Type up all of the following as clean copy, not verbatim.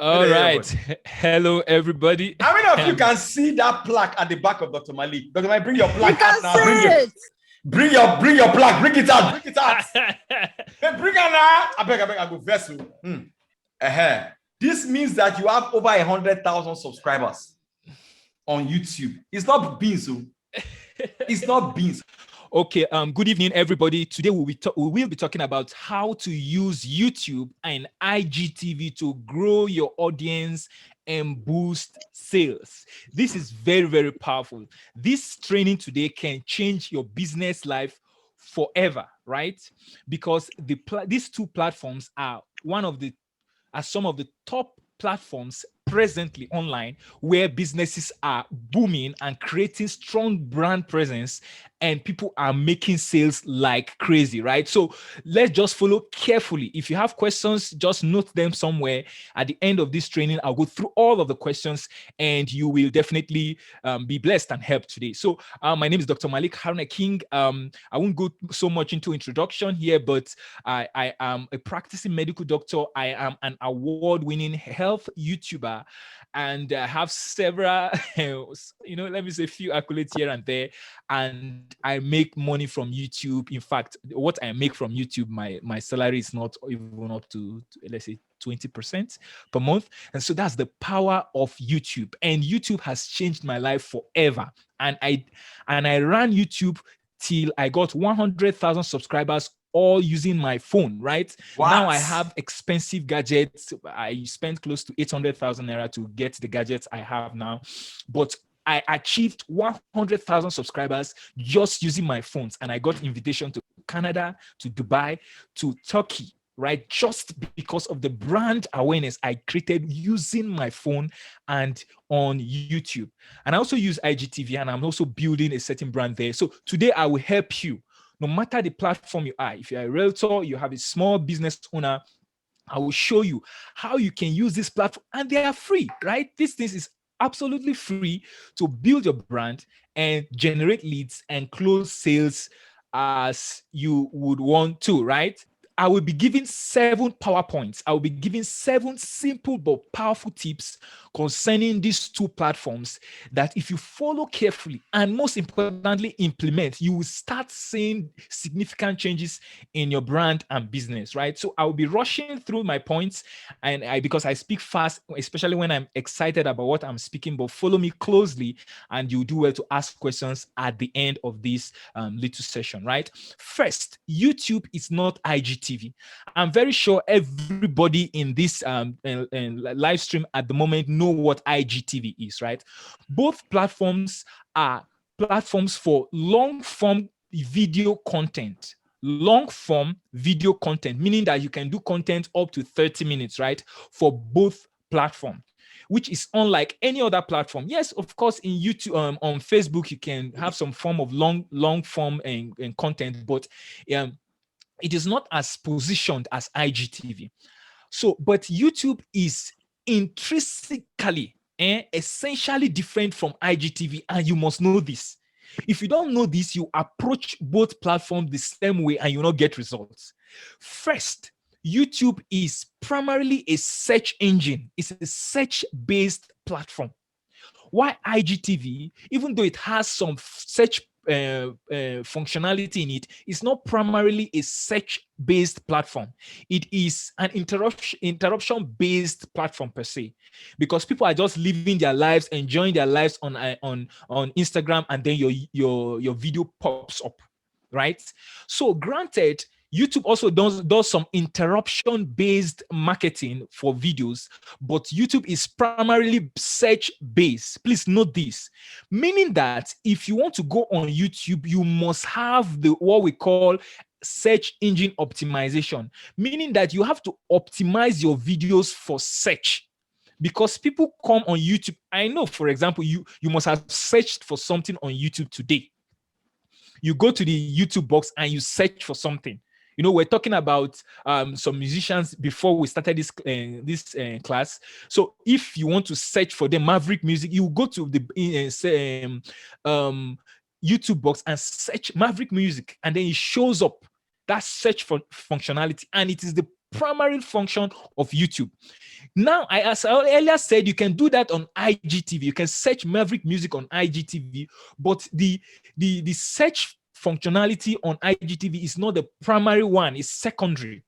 All right. Hello, everybody. How many of you can see that plaque at the back of Dr. Malik? Dr. Malik, bring your plaque out now. Bring your plaque. Bring it out. Bring it out. Hey, bring it now. I beg, I go vessel. This means that you have over 100,000 subscribers on YouTube. It's not beans. It's not beans. Okay, good evening, everybody. Today we will be talking about how to use YouTube and IGTV to grow your audience and boost sales. This is very, very powerful. This training today can change your business life forever, right? Because these two platforms are some of the top platforms presently online where businesses are booming and creating strong brand presence and people are making sales like crazy, right? So let's just follow carefully. If you have questions, just note them somewhere. At the end of this training, I'll go through all of the questions and you will definitely be blessed and helped today. So my name is Dr. Malik Haruna King. I won't go so much into introduction here, but I am a practicing medical doctor. I am an award-winning health YouTuber, and I have several, let me say a few accolades here and there. And I make money from YouTube. In fact, what I make from YouTube, my salary is not even up to let's say 20% per month. And so that's the power of YouTube. And YouTube has changed my life forever. And I ran YouTube till I got 100,000 subscribers, all using my phone, right? What? Now I have expensive gadgets. I spent close to 800,000 naira to get the gadgets I have now. But I achieved 100,000 subscribers just using my phones. And I got invitation to Canada, to Dubai, to Turkey, right? Just because of the brand awareness I created using my phone and on YouTube. And I also use IGTV, and I'm also building a certain brand there. So today I will help you. No matter the platform you are, if you're a realtor, you have a small business owner, I will show you how you can use this platform, and they are free, right? This thing is absolutely free to build your brand and generate leads and close sales as you would want to, right? I will be giving 7 PowerPoints. I will be giving 7 simple but powerful tips concerning these two platforms that if you follow carefully and most importantly implement, you will start seeing significant changes in your brand and business, right? So I will be rushing through my points because I speak fast, especially when I'm excited about what I'm speaking, but follow me closely and you'll do well to ask questions at the end of this little session, right? First, YouTube is not IGTV. I'm very sure everybody in this live stream at the moment know what IGTV is, right? Both platforms are platforms for long-form video content. Long-form video content, meaning that you can do content up to 30 minutes, right? For both platforms, which is unlike any other platform. Yes, of course, in YouTube, on Facebook, you can have some form of long form and content, but it is not as positioned as IGTV. So, but YouTube is intrinsically essentially different from IGTV, and you must know this. If you don't know this, you approach both platforms the same way and you will not get results. First, YouTube is primarily a search engine. It's a search-based platform. Why IGTV, even though it has some search functionality in it, is not primarily a search-based platform. It is an interruption-based platform per se, because people are just living their lives, enjoying their lives on Instagram, and then your video pops up, right? So granted, YouTube also does some interruption-based marketing for videos, but YouTube is primarily search-based. Please note this, meaning that if you want to go on YouTube, you must have what we call search engine optimization, meaning that you have to optimize your videos for search. Because people come on YouTube. I know, for example, you must have searched for something on YouTube today. You go to the YouTube box and you search for something. You know, we're talking about some musicians before we started this class. So if you want to search for the Maverick music, you go to the YouTube box and search Maverick music, and then it shows up that search for functionality, and it is the primary function of YouTube. Now, as I earlier said, you can do that on IGTV. You can search Maverick Music on IGTV, but the search functionality on IGTV is not the primary one, it's secondary.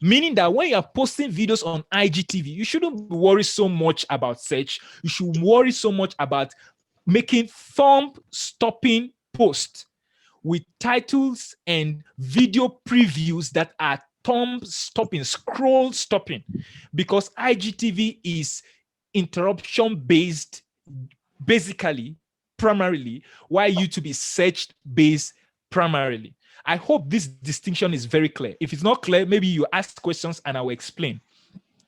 Meaning that when you're posting videos on IGTV, you shouldn't worry so much about search. You should worry so much about making thumb-stopping posts with titles and video previews that are thumb-stopping, scroll-stopping, because IGTV is interruption-based, basically, primarily, while YouTube is search-based primarily. I hope this distinction is very clear. If it's not clear, maybe you ask questions and I will explain.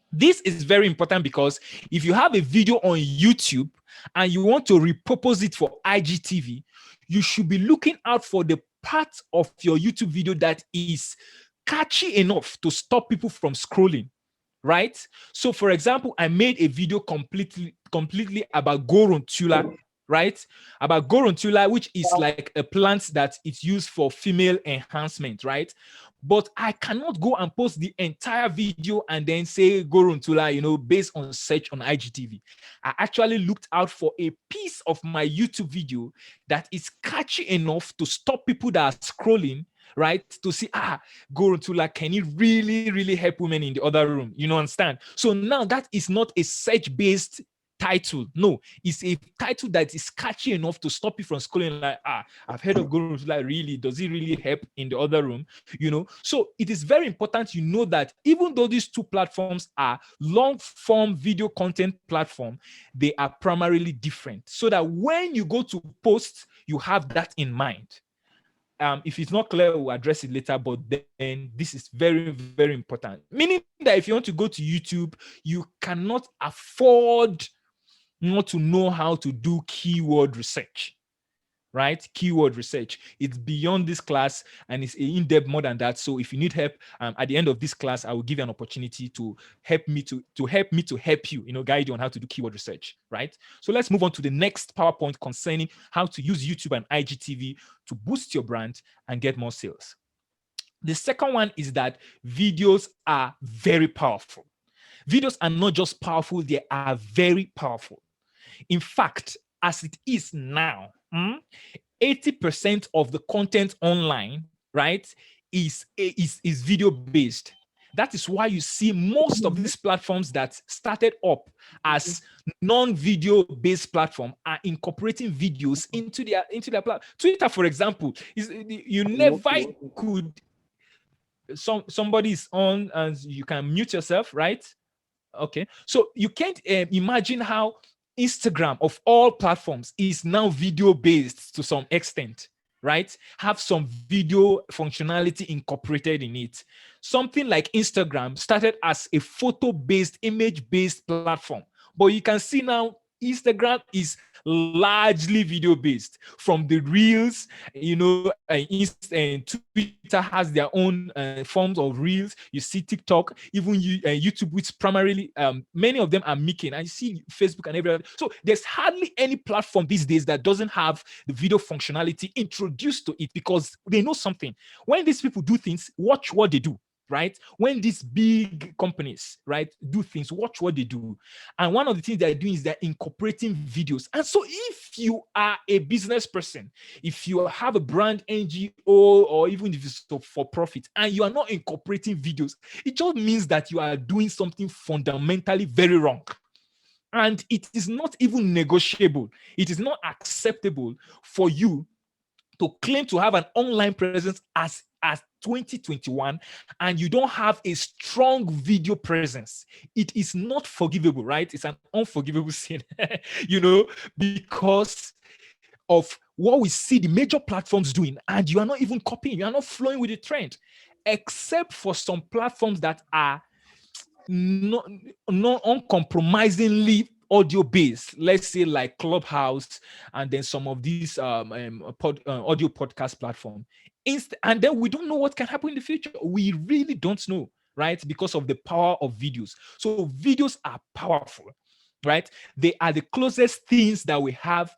This is very important because if you have a video on YouTube and you want to repurpose it for IGTV, you should be looking out for the part of your YouTube video that is catchy enough to stop people from scrolling, right? So for example, I made a video completely about Gorontula, right? About Gorontula, which is like a plant that is used for female enhancement, right? But I cannot go and post the entire video and then say Gorontula, you know, based on search on IGTV. I actually looked out for a piece of my YouTube video that is catchy enough to stop people that are scrolling, right? To see, Gorontula, can it really help women in the other room? You know, understand? So now that is not a search-based title. No, it's a title that is catchy enough to stop you from scrolling like, I've heard of Gorontula, really, does it really help in the other room? You know, so it is very important you know that even though these two platforms are long-form video content platform, they are primarily different. So that when you go to post, you have that in mind. If it's not clear, we'll address it later, but then this is very important. Meaning that if you want to go to YouTube, you cannot afford not to know how to do keyword research, right? Keyword research. It's beyond this class and it's in depth more than that. So if you need help, at the end of this class, I will give you an opportunity to help me to help you, you know, guide you on how to do keyword research, right? So let's move on to the next PowerPoint concerning how to use YouTube and IGTV to boost your brand and get more sales. The second one is that videos are very powerful. Videos are not just powerful, they are very powerful. In fact, as it is now, 80% of the content online, right, is video based. That is why you see most of these platforms that started up as non-video based platform are incorporating videos into their platform. Twitter, for example, you never could. Somebody's on and you can mute yourself, right? Okay, so you can't imagine how Instagram of all platforms is now video based to some extent, right? Have some video functionality incorporated in it. Something like Instagram started as a photo-based, image-based platform, but you can see now Instagram is largely video-based. From the reels, you know, and Twitter has their own forms of reels. You see TikTok, even YouTube, which primarily many of them are making. And you see Facebook and everything. So there's hardly any platform these days that doesn't have the video functionality introduced to it because they know something. When these people do things, watch what they do. Right? When these big companies, right, do things, watch what they do. And one of the things they're doing is they're incorporating videos. And so if you are a business person, if you have a brand NGO, or even if it's for profit, and you are not incorporating videos, it just means that you are doing something fundamentally very wrong. And it is not even negotiable. It is not acceptable for you to claim to have an online presence as 2021 and you don't have a strong video presence. It is not forgivable, right? It's an unforgivable sin, you know, because of what we see the major platforms doing, and you are not even copying, you are not flowing with the trend, except for some platforms that are not uncompromisingly audio based, let's say like Clubhouse, and then some of these audio podcast platform. And then we don't know what can happen in the future. We really don't know, right? Because of the power of videos. So videos are powerful, right? They are the closest things that we have,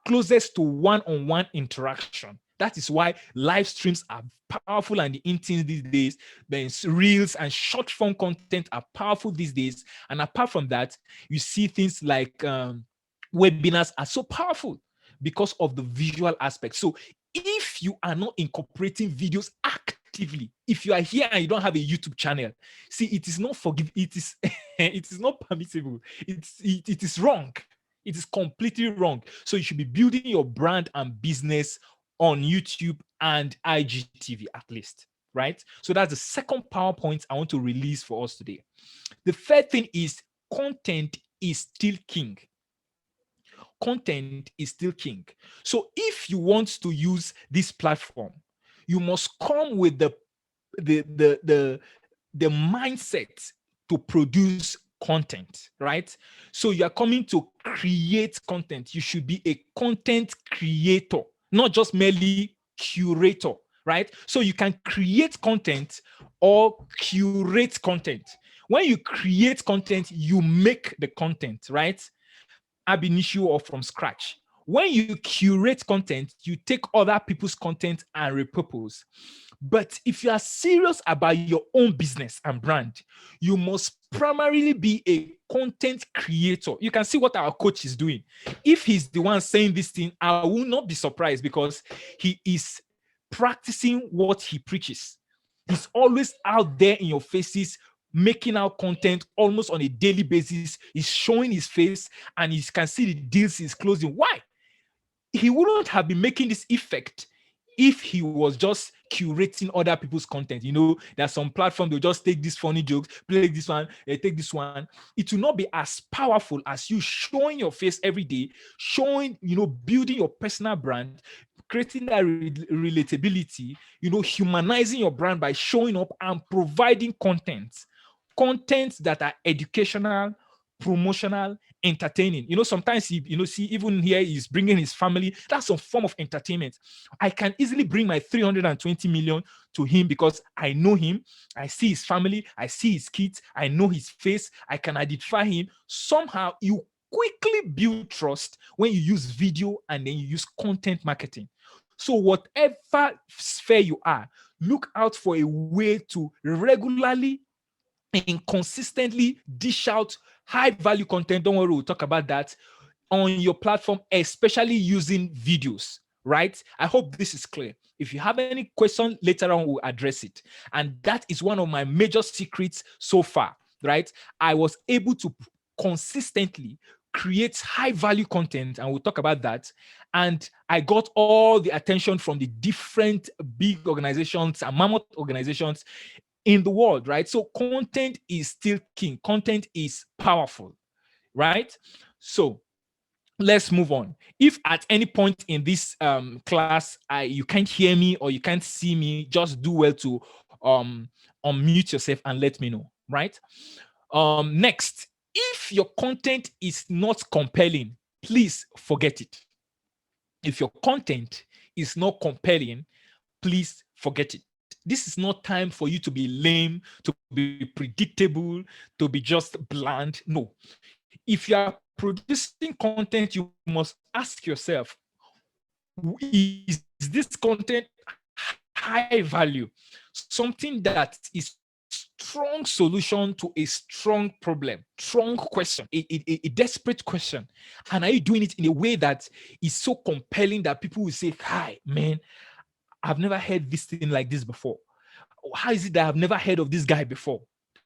closest to one-on-one interaction. That is why live streams are powerful and the internet these days. Then reels and short form content are powerful these days. And apart from that, you see things like webinars are so powerful because of the visual aspect. So if you are not incorporating videos actively, if you are here and you don't have a YouTube channel, see, it is not it is it is not permissible. It is wrong. It is completely wrong. So you should be building your brand and business on YouTube and IGTV at least, right? So that's the second PowerPoint I want to release for us today. The third thing is content is still king. Content is still king. So if you want to use this platform, you must come with the mindset to produce content, right? So you are coming to create content. You should be a content creator, not just merely curator, right? So you can create content or curate content. When you create content, you make the content, right? Ab initio or from scratch. When you curate content, you take other people's content and repurpose. But if you are serious about your own business and brand, you must primarily be a content creator. You can see what our coach is doing. If he's the one saying this thing, I will not be surprised because he is practicing what he preaches. He's always out there in your faces, making out content almost on a daily basis. He's showing his face and you can see the deals he's closing. Why? He wouldn't have been making this effect if he was just curating other people's content. You know, there's some platform, they'll just take these funny jokes, play this one, take this one. It will not be as powerful as you showing your face every day, showing, you know, building your personal brand, creating that relatability, you know, humanizing your brand by showing up and providing content that are educational, promotional, entertaining. You know, sometimes see, even here he's bringing his family. That's some form of entertainment. I can easily bring my 320 million to him because I know him. I see his family. I see his kids. I know his face. I can identify him. Somehow you quickly build trust when you use video and then you use content marketing. So whatever sphere you are, look out for a way to regularly and consistently dish out high value content. Don't worry, we'll talk about that on your platform, especially using videos, right? I hope this is clear. If you have any question later on, we'll address it. And that is one of my major secrets so far, right? I was able to consistently create high value content, and we'll talk about that. And I got all the attention from the different big organizations and mammoth organizations in the world, right? So content is still king. Content is powerful, right? So let's move on. If at any point in this class you can't hear me or you can't see me, just do well to unmute yourself and let me know, right? Next, if your content is not compelling, please forget it. If your content is not compelling, please forget it. This is not time for you to be lame, to be predictable, to be just bland. No. If you are producing content, you must ask yourself, is this content high value? Something that is strong solution to a strong problem, strong question, a desperate question. And are you doing it in a way that is so compelling that people will say, hi, man, I've never heard this thing like this before. How is it that I've never heard of this guy before?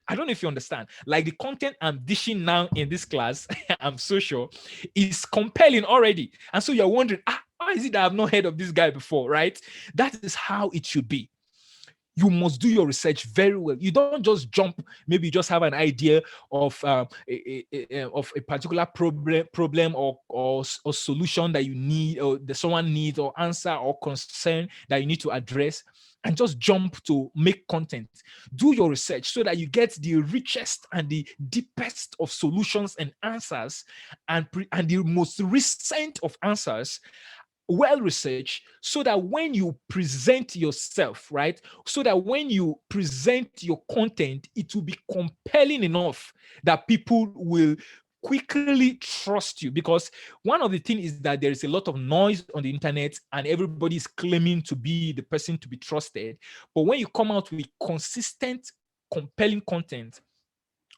I don't know if you understand. Like the content I'm dishing now in this class, I'm so sure, is compelling already. And so you're wondering, why is it that I've not heard of this guy before, right? That is how it should be. You must do your research very well. You don't just jump. Maybe you just have an idea of a particular problem or solution that you need, or that someone needs, or answer or concern that you need to address, and just jump to make content. Do your research so that you get the richest and the deepest of solutions and answers, and the most recent of answers, well researched, so that when you present yourself, right, so that when you present your content, it will be compelling enough that people will quickly trust you, because one of the things is that there is a lot of noise on the internet and everybody is claiming to be the person to be trusted. But when you come out with consistent, compelling content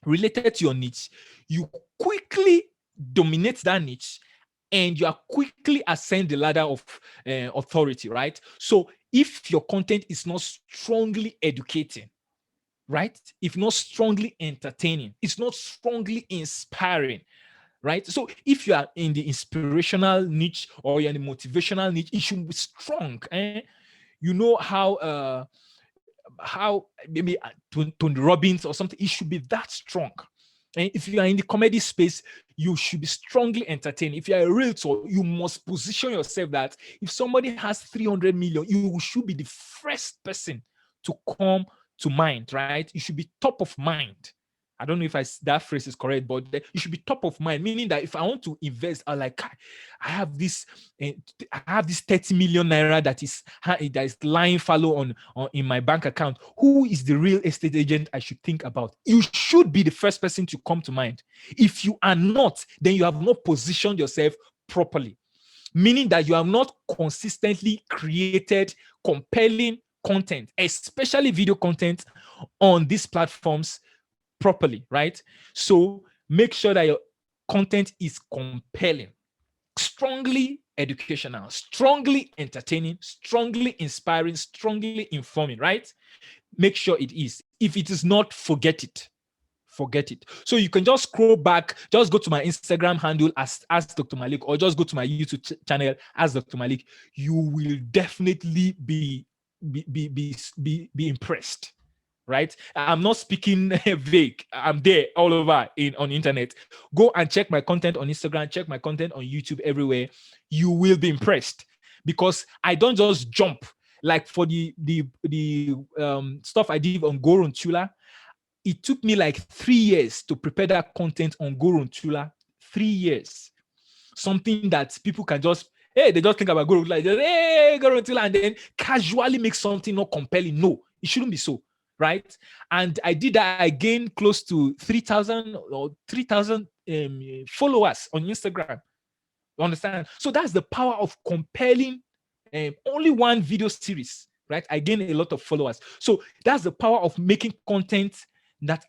related to your niche, you quickly dominate that niche and you are quickly ascend the ladder of authority, right? So if your content is not strongly educating, right? If not strongly entertaining, it's not strongly inspiring, right? So if you are in the inspirational niche or you're in the motivational niche, it should be strong. You know how maybe Tony Robbins or something, it should be that strong. And if you are in the comedy space, you should be strongly entertaining. If you are a realtor, you must position yourself that if somebody has 300 million, you should be the first person to come to mind, right? You should be top of mind. I don't know if that phrase is correct, but you should be top of mind, meaning that if I want to invest, I have this 30 million naira that is lying fallow on in my bank account. Who is the real estate agent I should think about? You should be the first person to come to mind. If you are not, then you have not positioned yourself properly, meaning that you have not consistently created compelling content, especially video content on these platforms properly, right? So make sure that your content is compelling, strongly educational, strongly entertaining, strongly inspiring, strongly informing, right? Make sure it is. If it is not, forget it. Forget it. So you can just scroll back, just go to my Instagram handle as Dr. Malik, or just go to my YouTube channel as Dr. Malik. You will definitely be impressed. Right? I'm not speaking vague. I'm there all over on internet. Go and check my content on Instagram, check my content on YouTube, everywhere. You will be impressed because I don't just jump. Like for the stuff I did on Gorontula, it took me like 3 years to prepare that content on Gorontula. 3 years. Something that people can just, they just think about Gorontula, like, hey, Gorontula, and then casually make something not compelling. No, it shouldn't be so. Right? And I did that. I gained close to 3,000 followers on Instagram. You understand? So that's the power of compelling only one video series, right? I gained a lot of followers. So that's the power of making content that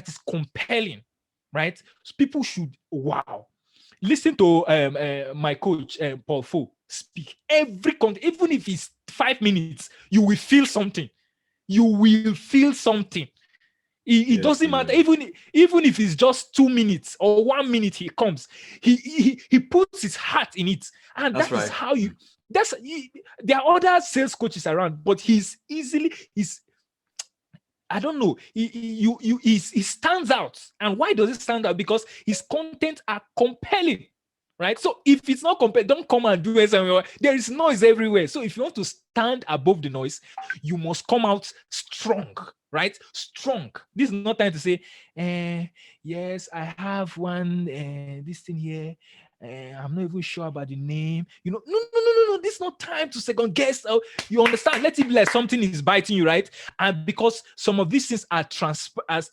is compelling, right? So people should, wow. Listen to my coach, Paul Fo, speak. Every content, even if it's 5 minutes, you will feel something. You will feel something. It doesn't matter. Even if it's just 2 minutes or 1 minute, he comes. He puts his heart in it, and that's right. How you. There are other sales coaches around, but he's I don't know. He stands out. And why does it stand out? Because his content are compelling. Right? So if it's not compelling, don't come and do it somewhere. There is noise everywhere. So if you want to stand above the noise, you must come out strong, right? Strong. This is not time to say, yes, I have one, this thing here. I'm not even sure about the name. No. This is not time to second guess. You understand? Let it be like something is biting you, right? And because some of these things are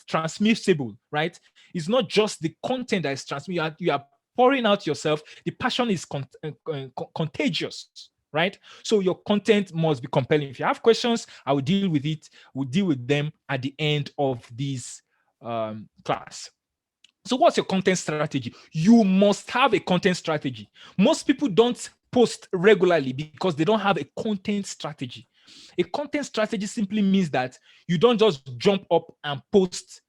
transmissible, right? It's not just the content that is transmitted. You are pouring out yourself. The passion is contagious, right? So your content must be compelling. If you have questions, I will deal with it. We'll deal with them at the end of this class. So what's your content strategy? You must have a content strategy. Most people don't post regularly because they don't have a content strategy. A content strategy simply means that you don't just jump up and post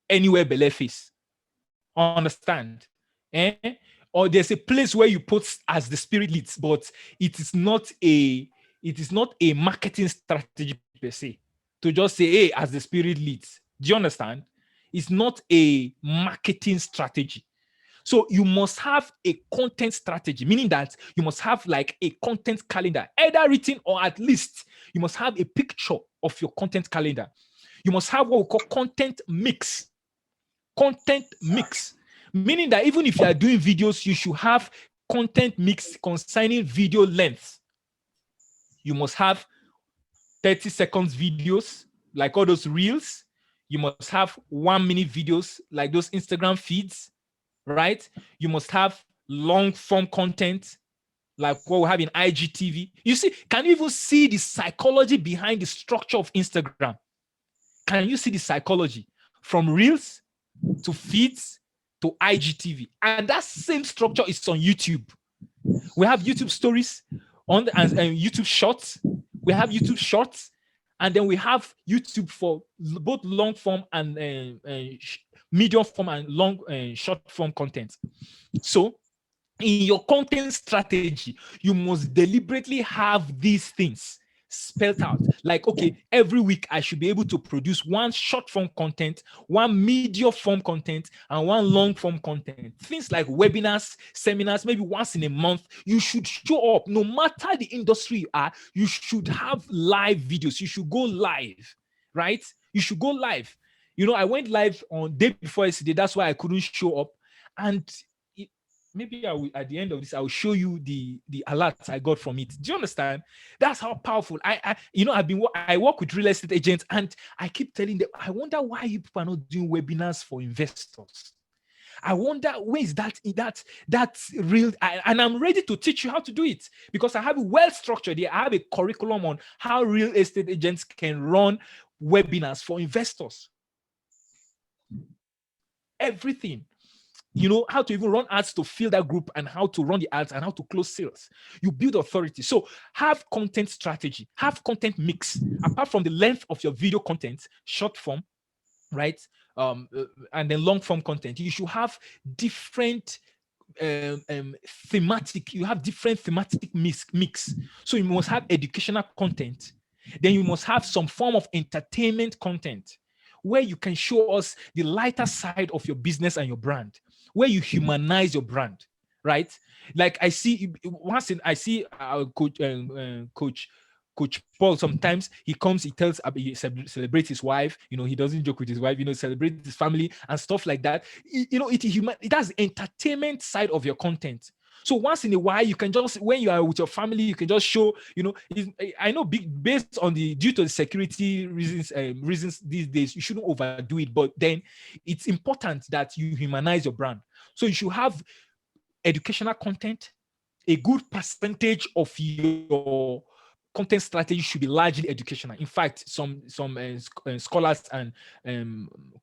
anywhere below face. Understand? Or there's a place where you put as the spirit leads, but it is not a marketing strategy per se to just say, hey, as the spirit leads. Do you understand? It's not a marketing strategy. So you must have a content strategy, meaning that you must have like a content calendar, either written or at least you must have a picture of your content calendar. You must have what we call content mix. Content mix. Meaning that even if you are doing videos, you should have content mix concerning video length. You must have 30 seconds videos, like all those reels. You must have 1 minute videos, like those Instagram feeds. right? You must have long form content like what we have in IGTV. You see, can you even see the psychology behind the structure of Instagram? Can you see the psychology from reels to feeds to IGTV? And that same structure is on YouTube. We have YouTube stories on and YouTube shorts. We have YouTube shorts, and then we have YouTube for both long form and medium form and long short form content. So in your content strategy, you must deliberately have these things spelled out. Like, okay, every week I should be able to produce one short form content, one medium form content, and one long form content. Things like webinars, seminars, maybe once in a month, you should show up. No matter the industry you are, you should have live videos. You should go live, right? You should go live. You know, I went live on day before yesterday. That's why I couldn't show up. And maybe I will, at the end of this, I will show you the alerts I got from it. Do you understand? That's how powerful. I work with real estate agents, and I keep telling them, I wonder why you people are not doing webinars for investors. I wonder where is that real, and I'm ready to teach you how to do it because I have it well structured here. I have a curriculum on how real estate agents can run webinars for investors. Everything. You know, how to even run ads to fill that group and how to run the ads and how to close sales. You build authority. So have content strategy, have content mix. Apart from the length of your video content, short form, right? And then long form content, you should have different thematic, you have different thematic mix. So you must have educational content. Then you must have some form of entertainment content where you can show us the lighter side of your business and your brand, where you humanize your brand, right? Like I see our Coach Paul, sometimes he comes, he tells, he celebrates his wife, you know, he doesn't joke with his wife, you know, celebrate his family and stuff like that. It has entertainment side of your content. So once in a while, you can just, when you are with your family, you can just show, you know, I know based on due to the security reasons these days, you shouldn't overdo it, but then it's important that you humanize your brand. So you should have educational content. A good percentage of your content strategy should be largely educational. In fact, some scholars and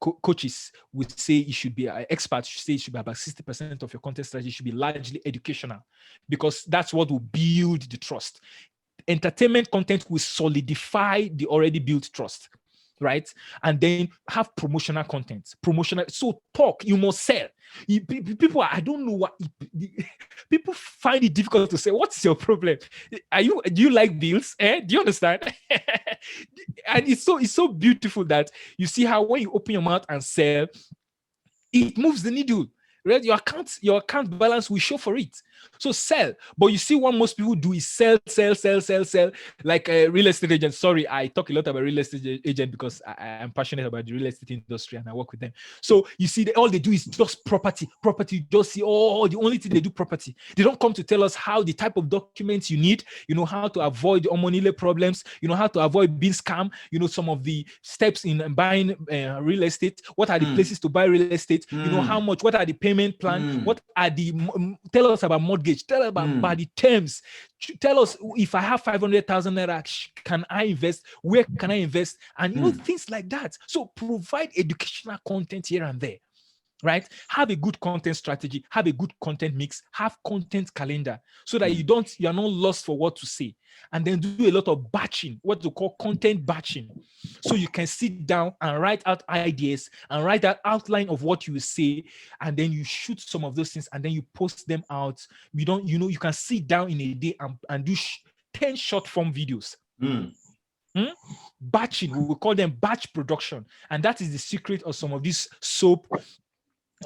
coaches would say it should be, experts should say it should be about 60% of your content strategy should be largely educational, because that's what will build the trust. Entertainment content will solidify the already built trust, right? And then have promotional content. So talk, you must sell. People, I don't know what people find it difficult to say. What's your problem? Do you like deals? Do you understand? And it's so beautiful that you see how when you open your mouth and sell, it moves the needle. Right? Your account balance will show for it. So sell. But you see what most people do is sell. Like a real estate agent. Sorry, I talk a lot about real estate agent because I am passionate about the real estate industry and I work with them. So you see, all they do is just property. You just see, the only thing they do property. They don't come to tell us how the type of documents you need, you know, how to avoid omonile problems, you know, how to avoid being scammed, you know, some of the steps in buying real estate. What are the places to buy real estate? You know, how much, what are the payment plan? What are the, tell us about mortgage, tell us about the terms, tell us if I have 500,000 naira, can I invest? Where can I invest? And you know, things like that. So provide educational content here and there, right? Have a good content strategy, have a good content mix, have content calendar so that you are not lost for what to say. And then do a lot of batching, what to call content batching. So you can sit down and write out ideas and write that outline of what you will say. And then you shoot some of those things and then you post them out. You can sit down in a day and do 10 short form videos. Batching, we will call them batch production. And that is the secret of some of this soap,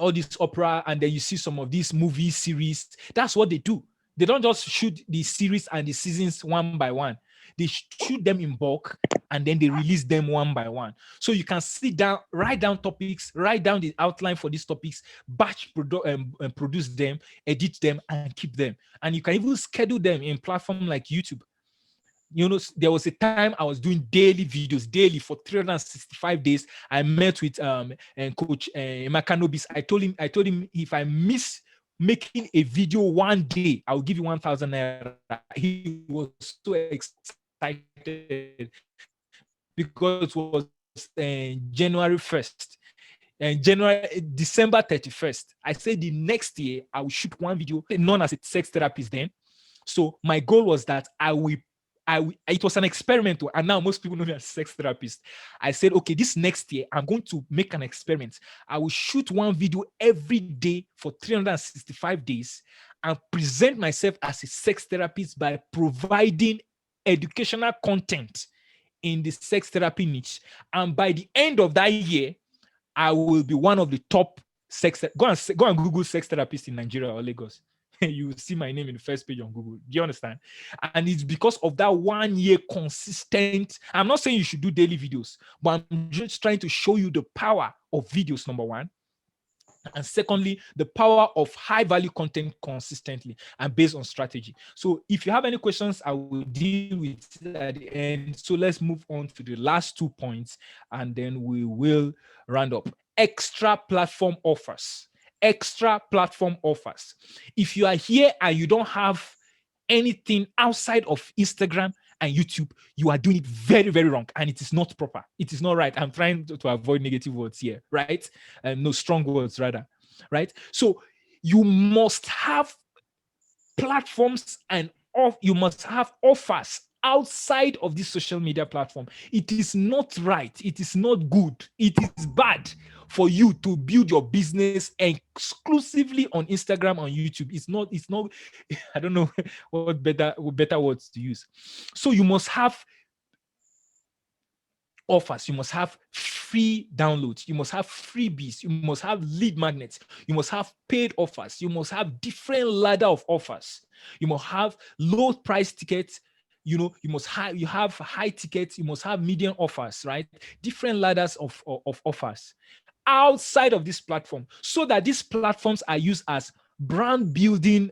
all this opera, and then you see some of these movie series. That's what they do. They don't just shoot the series and the seasons one by one. They shoot them in bulk and then they release them one by one. So you can sit down, write down topics, write down the outline for these topics, batch produce them, edit them, and keep them. And you can even schedule them in platform like YouTube. there was a time I was doing daily videos, daily for 365 days. I met with and Coach Emeka Nobis. I told him if I miss making a video one day, I'll give you 1,000 naira. He was so excited because it was January 1st. And December 31st, I said the next year I will shoot one video, known as a sex therapist then. So my goal was that it was an experiment, and now most people know me as sex therapist. I said, okay, this next year I'm going to make an experiment. I will shoot one video every day for 365 days and present myself as a sex therapist by providing educational content in the sex therapy niche. And by the end of that year, I will be one of the top go and Google sex therapist in Nigeria or Lagos. You will see my name in the first page on Google. Do you understand? And it's because of that 1 year consistent. I'm not saying you should do daily videos, but I'm just trying to show you the power of videos, number one. And secondly, the power of high value content consistently and based on strategy. So if you have any questions, I will deal with it at the end. So let's move on to the last 2 points, and then we will round up. Extra platform offers. Extra platform offers. If you are here and you don't have anything outside of Instagram and YouTube, you are doing it very, very wrong, and it is not proper. It is not right. I'm trying to avoid negative words here, right? No strong words, rather, right? So you must have platforms and you must have offers outside of this social media platform. It is not right. It is not good. It is bad for you to build your business exclusively on Instagram, on YouTube. It's not, I don't know what better words to use. So you must have offers, you must have free downloads, you must have freebies, you must have lead magnets, you must have paid offers, you must have different ladder of offers, you must have low price tickets, you have high tickets, you must have medium offers, right? Different ladders of offers outside of this platform, so that these platforms are used as brand building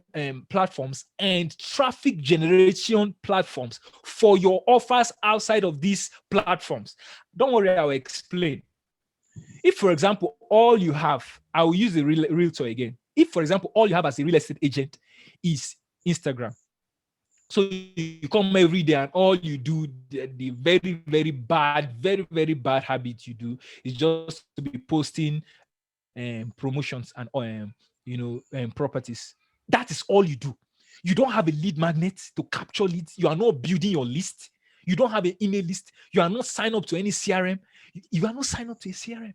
platforms and traffic generation platforms for your offers outside of these platforms. Don't worry, I'll explain. If, for example, all you have, I will use the realtor again. If, for example, all you have as a real estate agent is Instagram, so you come every day and all you do, the very, very bad, very, very bad habit you do is just to be posting promotions and properties. That is all you do. You don't have a lead magnet to capture leads. You are not building your list. You don't have an email list. You are not signed up to any CRM. You are not signed up to a CRM.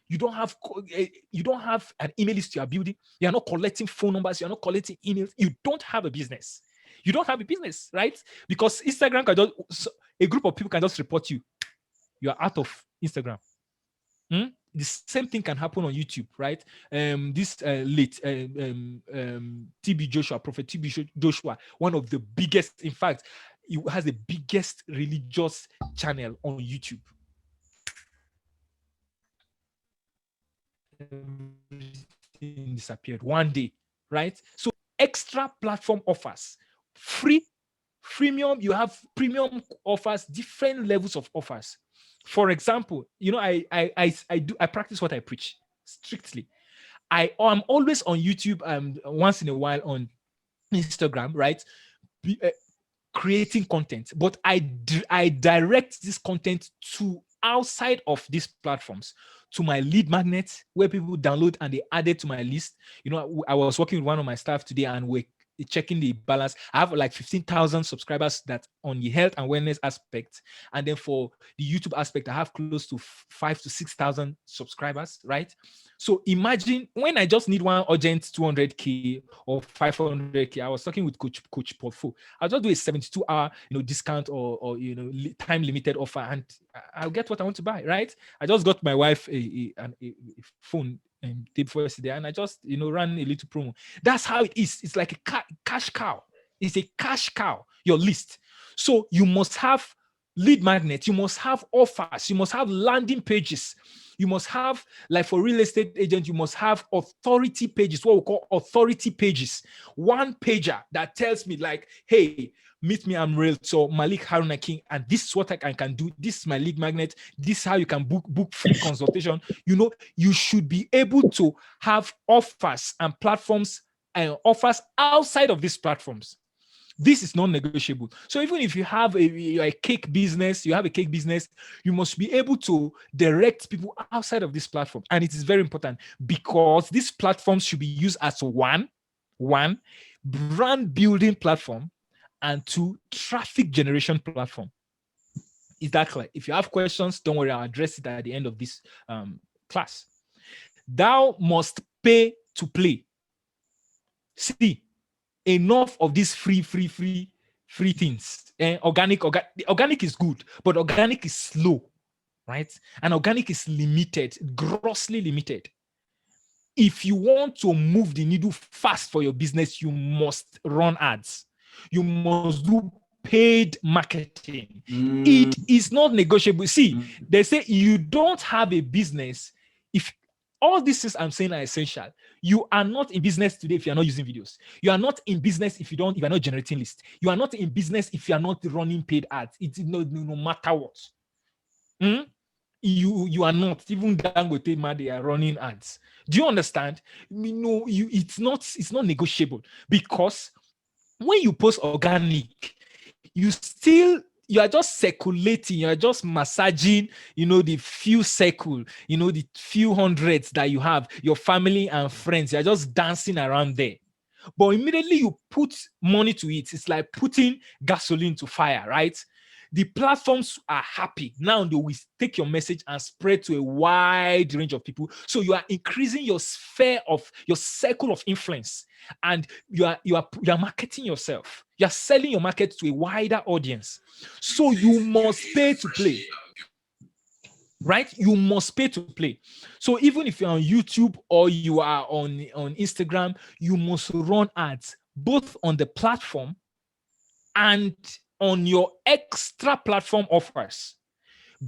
You don't have an email list you are building. You are not collecting phone numbers. You are not collecting emails. You don't have a business. You don't have a business, right? Because Instagram a group of people can just report you. You are out of Instagram. The same thing can happen on YouTube, right? TB Joshua, Prophet TB Joshua, one of the biggest, in fact, he has the biggest religious channel on YouTube. Everything disappeared one day, right? So extra platform offers, freemium, you have premium offers, different levels of offers. For example, I practice what I preach strictly. I am always on YouTube once in a while on Instagram, right? Creating content, but I direct this content to outside of these platforms, to my lead magnets where people download and they add it to my list. I was working with one of my staff today and we're checking the balance. I have like 15,000 subscribers that on the health and wellness aspect, and then for the YouTube aspect, I have close to 5,000 to 6,000 subscribers, right? So imagine when I just need one urgent 200K or 500K. I was talking with Coach Portfolio. I'll just do a 72-hour discount or time limited offer, and I'll get what I want to buy, right? I just got my wife a phone day before yesterday, and I just ran a little promo. That's how it is. It's like a cash cow. It's a cash cow, your list. So you must have lead magnets, you must have offers, you must have landing pages, you must have, like for real estate agent, you must have authority pages, what we call authority pages. One pager that tells me like, hey, meet me. I'm Realtor Malik Haruna King, and this is what I can do. This is my lead magnet. This is how you can book free consultation. You should be able to have offers and platforms and offers outside of these platforms. This is non-negotiable. So even if you have a cake business, you must be able to direct people outside of this platform. And it is very important because these platforms should be used as one brand building platform and two traffic generation platform. Is that clear? If you have questions, don't worry, I'll address it at the end of this class. Thou must pay to play. See, enough of these free things. Organic is good, but organic is slow, right? And organic is limited, grossly limited. If you want to move the needle fast for your business, you must run ads. You must do paid marketing. It is not negotiable. See, they say you don't have a business if all these things I'm saying are essential. You are not in business today if you're not using videos. You are not in business if you're not generating lists. You are not in business if you are not running paid ads. It's no matter what. You are not. Even Dangote, they are running ads. Do you understand? It's not negotiable, because when you post organic, you are just circulating, you are just massaging, the few circle, the few hundreds that you have, your family and friends, you're just dancing around there. But immediately you put money to it, it's like putting gasoline to fire, right? The platforms are happy. Now they will take your message and spread to a wide range of people. So you are increasing your circle of influence, and you are marketing yourself. You are selling your market to a wider audience. So you must pay to play. Right? You must pay to play. So even if you're on YouTube or you are on Instagram, you must run ads both on the platform and on your extra platform offers,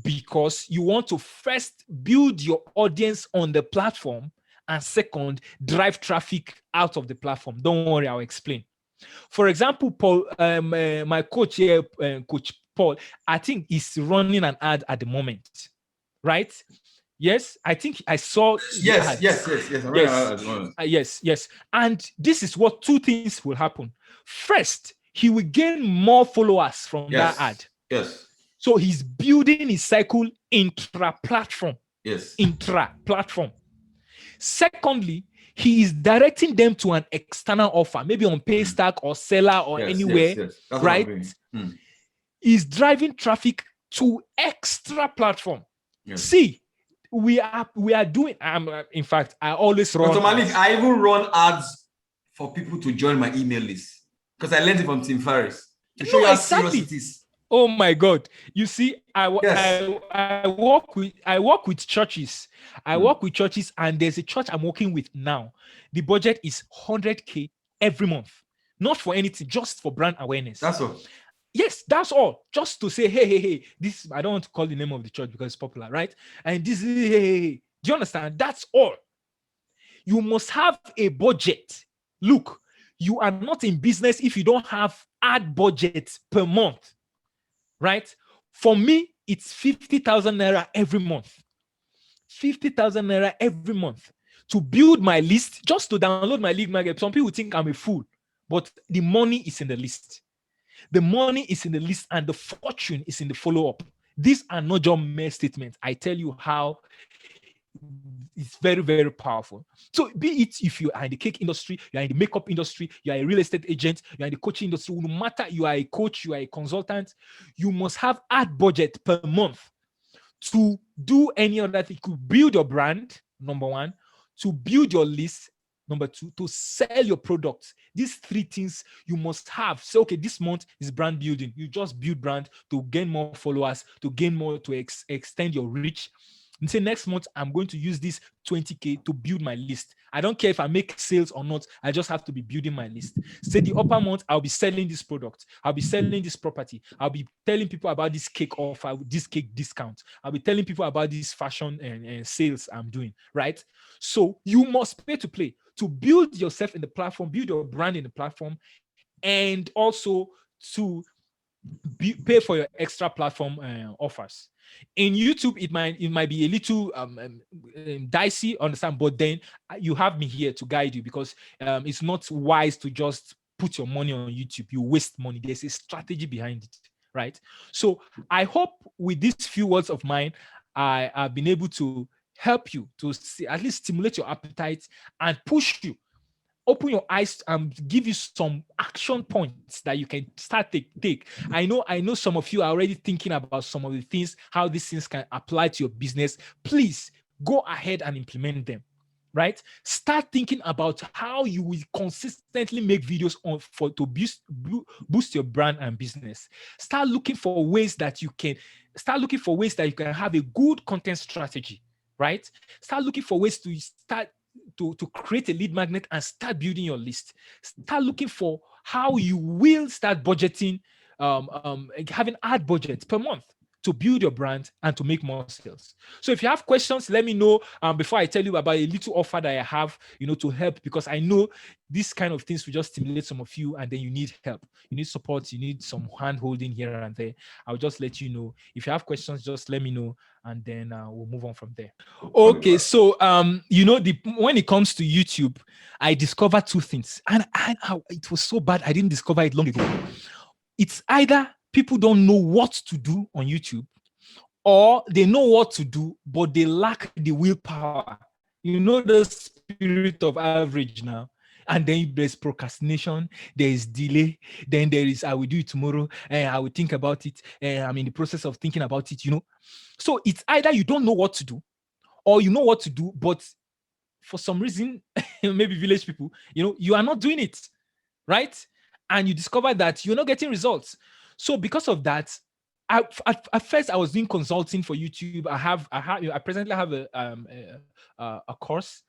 because you want to first build your audience on the platform, and second, drive traffic out of the platform. Don't worry, I'll explain. For example, Paul, my coach here, Coach Paul, I think he's running an ad at the moment, right? Yes, I think I saw. Yes. Yes. And this is what two things will happen. First, he will gain more followers from that ad. Yes. So he's building his cycle intra-platform. Yes. Intra-platform. Secondly, he is directing them to an external offer, maybe on Paystack or Seller or anywhere, yes. right? He's driving traffic to extra platform. Yes. See, we are doing. In fact, I always run. Dr. Malik, I even run ads for people to join my email list, because I learned it from Tim Ferriss to show you how serious it is. Oh my God! You see, I work with churches. I work with churches, and there's a church I'm working with now. The budget is 100K every month, not for anything, just for brand awareness. That's all. Yes, that's all. Just to say, hey, this. I don't want to call the name of the church because it's popular, right? And this is hey. Do you understand? That's all. You must have a budget. Look, you are not in business if you don't have ad budget per month. Right? For me, it's 50,000 naira every month. 50,000 naira every month to build my list, just to download my lead magnet. Some people think I'm a fool, but the money is in the list. The money is in the list, and the fortune is in the follow-up. These are not just mere statements. I tell you how it's very, very powerful. So be it if you are in the cake industry, you are in the makeup industry, you are a real estate agent, you are in the coaching industry, no matter you are a coach, you are a consultant, you must have ad budget per month to do any other thing. To build your brand, number one, to build your list, number two, to sell your products. These three things you must have. So, okay, this month is brand building. You just build brand to gain more followers, to gain more, to extend your reach. And say next month, I'm going to use this 20K to build my list. I don't care if I make sales or not. I just have to be building my list. Say the upper month, I'll be selling this product. I'll be selling this property. I'll be telling people about this cake offer, this cake discount. I'll be telling people about this fashion and sales I'm doing, right? So you must pay to play to build yourself in the platform, build your brand in the platform, and also to pay for your extra platform offers. In YouTube, it might be a little dicey, understand, but then you have me here to guide you, because it's not wise to just put your money on YouTube. You waste money. There's a strategy behind it, right? So I hope with these few words of mine, I have been able to help you to at least stimulate your appetite and push you, open your eyes, and give you some action points that you can start to take. I know some of you are already thinking about some of the things, how these things can apply to your business. Please go ahead and implement them, right? Start thinking about how you will consistently make videos to boost your brand and business. Start looking for ways that you can have a good content strategy, right? Start looking for ways to create a lead magnet and start building your list. Start looking for how you will start budgeting, having ad budgets per month to build your brand and to make more sales. So if you have questions, let me know before I tell you about a little offer that I have, to help, because I know these kind of things will just stimulate some of you, and then you need help, you need support, you need some hand holding here and there. I'll just let you know. If you have questions, just let me know, and then we'll move on from there. Okay, so when it comes to YouTube, I discovered two things, and it was so bad I didn't discover it long ago. It's either people don't know what to do on YouTube, or they know what to do, but they lack the willpower. The spirit of average now. And then there's procrastination, there is delay, then there is I will do it tomorrow, and I will think about it, and I'm in the process of thinking about it, So it's either you don't know what to do, or you know what to do, but for some reason, maybe village people, you are not doing it, right? And you discover that you're not getting results. So because of that, at first I was doing consulting for YouTube. I presently have a course,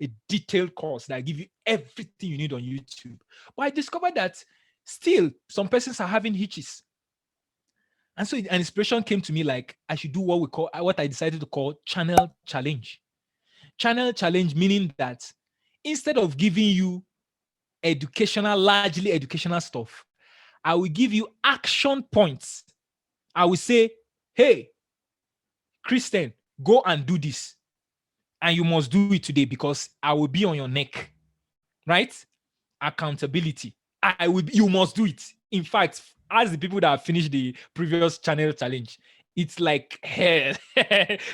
a detailed course that give you everything you need on YouTube. But I discovered that still some persons are having hitches. And so an inspiration came to me, like I should do what I decided to call channel challenge. Channel challenge, meaning that instead of giving you largely educational stuff, I will give you action points. I will say, hey, Christian, go and do this. And you must do it today because I will be on your neck, right? Accountability. You must do it. In fact, as the people that have finished the previous channel challenge, it's like hair,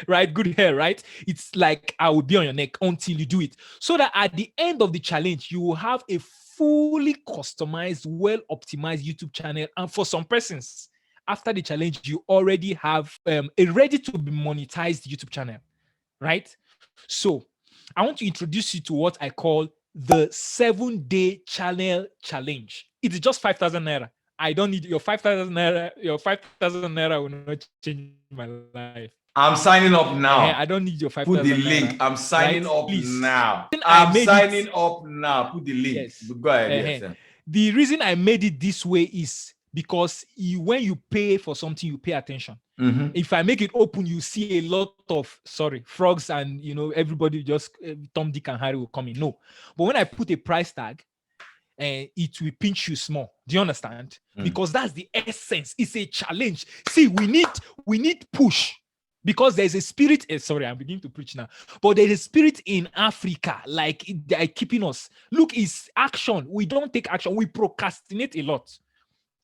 right? Good hair, right? It's like I will be on your neck until you do it. So that at the end of the challenge, you will have a fully customized, well-optimized YouTube channel. And for some persons, after the challenge, you already have a ready to be monetized YouTube channel, right? So I want to introduce you to what I call the 7-day channel challenge. It's just 5,000 naira. I don't need your 5,000 naira. Your 5,000 naira will not change my life. I'm signing up now. I don't need your 5,000 Put the link. I'm signing up now. I'm signing up now. Put the link. Yes. Go ahead. Yes. The reason I made it this way is because when you pay for something, you pay attention. Mm-hmm. If I make it open, you see a lot of frogs, and everybody just Tom, Dick, and Harry will come in. No, but when I put a price tag, it will pinch you small. Do you understand? Because that's the essence. It's a challenge. See, we need push. Because there's a spirit, sorry, I'm beginning to preach now, but there's a spirit in Africa, like they're keeping us. Look, it's action. We don't take action. We procrastinate a lot.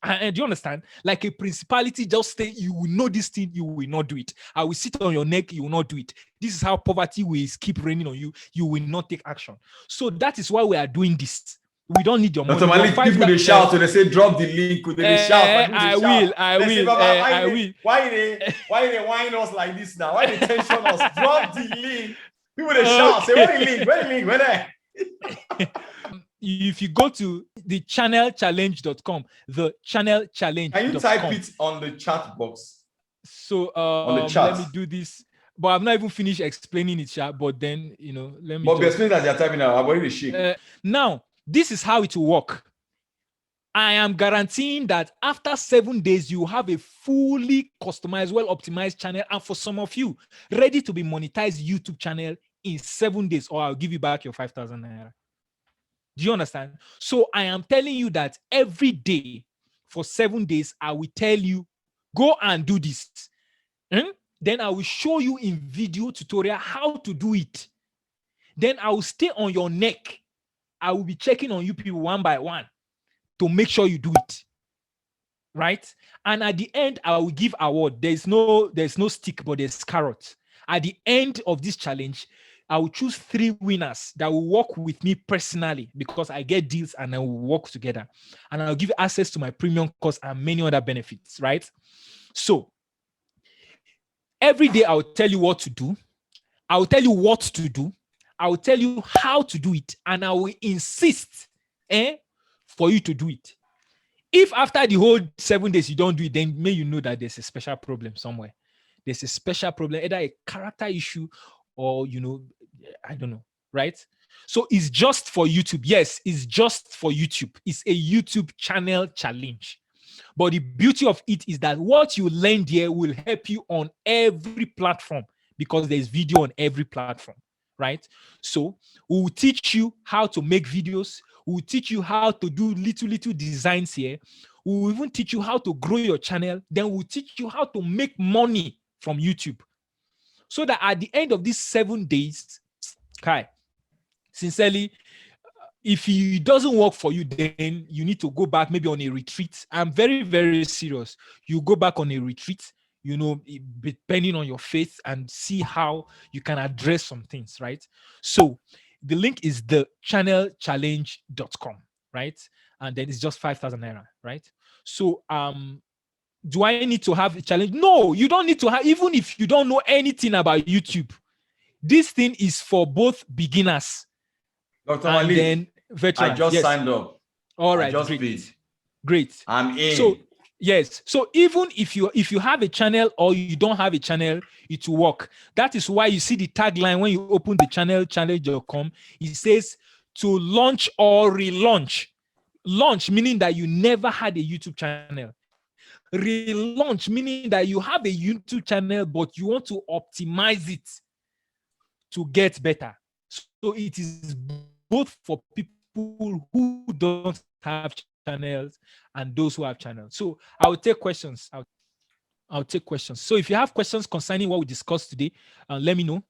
And do you understand? Like a principality just say, you will know this thing, you will not do it. I will sit on your neck, you will not do it. This is how poverty will keep raining on you. You will not take action. So that is why we are doing this. We don't need your money. People they shout, so they say drop the link. They shout. I will. Why they whine us like this now? Why they tension us? Drop the link. People they shout. Say where the link? Where there? If you go to the channelchallenge.com, the channelchallenge. Can you type it on the chat box? So on the chat. Let me do this. But I've not even finished explaining it, but then let me. But explain that you're typing now. I've already shake. Now. This is how it will work. I am guaranteeing that after 7 days, you have a fully customized, well-optimized channel. And for some of you, ready to be monetized YouTube channel in 7 days, or I'll give you back your 5,000 naira. Do you understand? So I am telling you that every day for 7 days. I will tell you, go and do this. Then I will show you in video tutorial how to do it. Then I will stay on your neck. I will be checking on you people one by one to make sure you do it. Right? And at the end, I will give award. There's no stick, but there's carrot. At the end of this challenge, I will choose 3 winners that will work with me personally because I get deals and I will work together. And I'll give access to my premium course and many other benefits, right? So every day I will tell you what to do. I will tell you what to do. I will tell you how to do it. And I will insist for you to do it. If after the whole 7 days you don't do it, then may you know that there's a special problem somewhere. There's a special problem, either a character issue or, I don't know, right? So it's just for YouTube. Yes, it's just for YouTube. It's a YouTube channel challenge. But the beauty of it is that what you learn there will help you on every platform because there's video on every platform, right? So we will teach you how to make videos. We will teach you how to do little designs here. We will even teach you how to grow your channel. Then we'll teach you how to make money from YouTube. So that at the end of these 7 days, Kai, sincerely, if it doesn't work for you, then you need to go back maybe on a retreat. I'm very, very serious. You go back on a retreat, depending on your faith and see how you can address some things, right? So the link is thechannelchallenge.com, right? And then it's just 5,000 naira, right? So, do I need to have a challenge? No, you don't need to have, even if you don't know anything about YouTube. This thing is for both beginners. Dr. Malik, then veterans. I just signed up. All right, I just great. paid. Great. I'm in. So yes. So even if you have a channel or you don't have a channel, it will work. That is why you see the tagline when you open the channelchallenge.com. It says to launch or relaunch. Launch meaning that you never had a YouTube channel. Relaunch meaning that you have a YouTube channel, but you want to optimize it to get better. So it is both for people who don't have channels and those who have channels. So I will take questions. I'll take questions. So if you have questions concerning what we discussed today, let me know.